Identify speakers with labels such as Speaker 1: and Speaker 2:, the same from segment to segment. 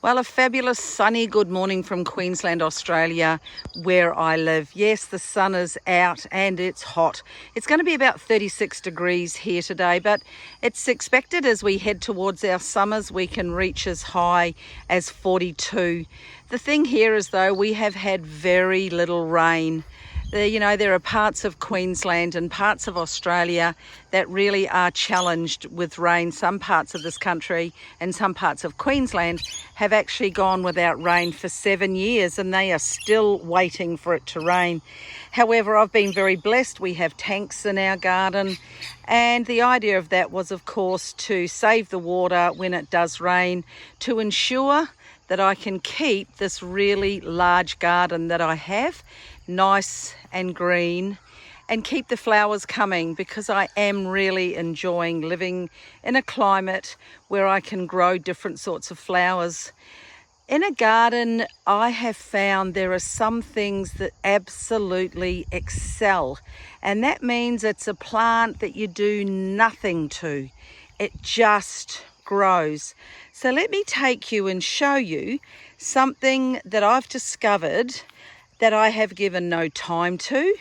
Speaker 1: Well, a fabulous sunny good morning from Queensland, Australia, where I live. Yes, the sun is out and it's hot. It's going to be about 36 degrees here today, but it's expected as we head towards our summers, we can reach as high as 42. The thing here is, though, we have had very little rain. There are parts of Queensland and parts of Australia that really are challenged with rain. Some parts of this country and some parts of Queensland have actually gone without rain for 7 years and they are still waiting for it to rain. However, I've been very blessed. We have tanks in our garden, and the idea of that was, of course, to save the water when it does rain, to ensure that I can keep this really large garden that I have nice and green and keep the flowers coming, because I am really enjoying living in a climate where I can grow different sorts of flowers. In a garden, I have found there are some things that absolutely excel, and that means it's a plant that you do nothing to. It just grows. So let me take you and show you something that I've discovered that I have given no time to.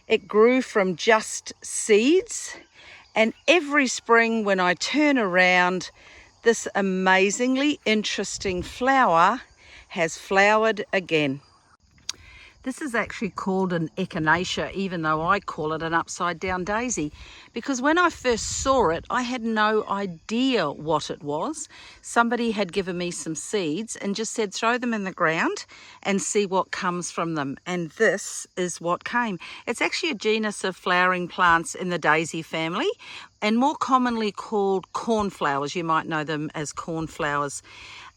Speaker 1: It grew from just seeds, and every spring when I turn around, this amazingly interesting flower has flowered again. This is actually called an Echinacea, even though I call it an upside down daisy, because when I first saw it, I had no idea what it was. Somebody had given me some seeds and just said, throw them in the ground and see what comes from them. And this is what came. It's actually a genus of flowering plants in the daisy family, and more commonly called cornflowers. You might know them as cornflowers.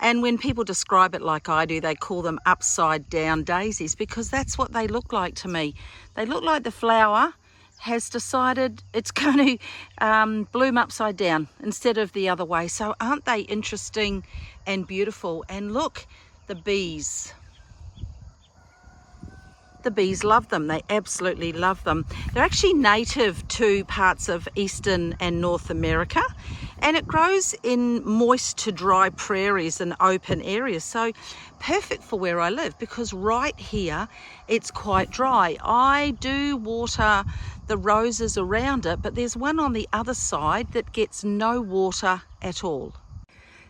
Speaker 1: And when people describe it like I do, they call them upside down daisies, because that's what they look like to me. They look like the flower has decided it's going to bloom upside down instead of the other way. So aren't they interesting and beautiful? And look, the bees. The bees love them. They absolutely love them. They're actually native to parts of Eastern and North America, and it grows in moist to dry prairies and open areas. So perfect for where I live, because right here it's quite dry. I do water the roses around it, but there's one on the other side that gets no water at all.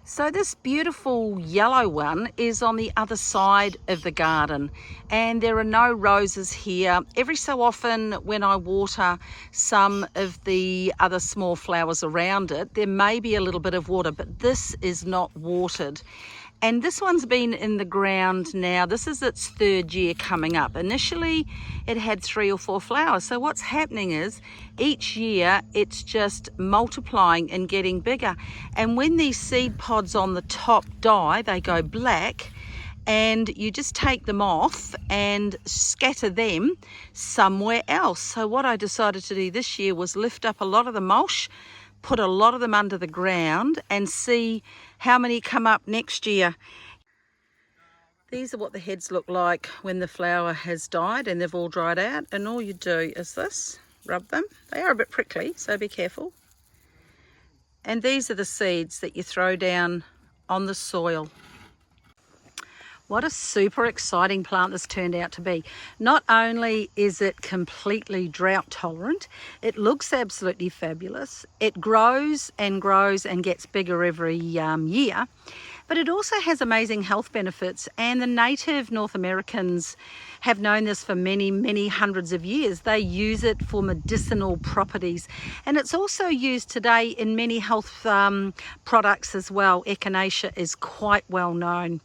Speaker 1: So this beautiful yellow one is on the other side of the garden, and there are no roses here. Every so often when I water some of the other small flowers around it, there may be a little bit of water, but this is not watered. And this one's been in the ground now. This is its third year coming up. Initially, it had 3 or 4 flowers. So what's happening is each year it's just multiplying and getting bigger. And when these seed pods on the top die, they go black, and you just take them off and scatter them somewhere else. So what I decided to do this year was lift up a lot of the mulch, put a lot of them under the ground, and see how many come up next year. These are what the heads look like when the flower has died and they've all dried out, and all you do is this, rub them. They are a bit prickly, so be careful. And these are the seeds that you throw down on the soil. What a super exciting plant this turned out to be. Not only is it completely drought tolerant, it looks absolutely fabulous. It grows and grows and gets bigger every year, but it also has amazing health benefits. And the native North Americans have known this for many, many hundreds of years. They use it for medicinal properties. And it's also used today in many health products as well. Echinacea is quite well known.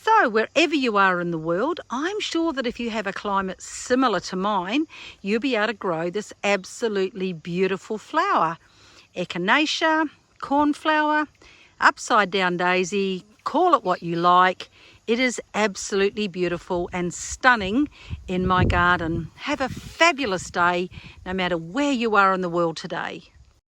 Speaker 1: So wherever you are in the world, I'm sure that if you have a climate similar to mine, you'll be able to grow this absolutely beautiful flower. Echinacea, cornflower, upside down daisy, call it what you like. It is absolutely beautiful and stunning in my garden. Have a fabulous day, no matter where you are in the world today.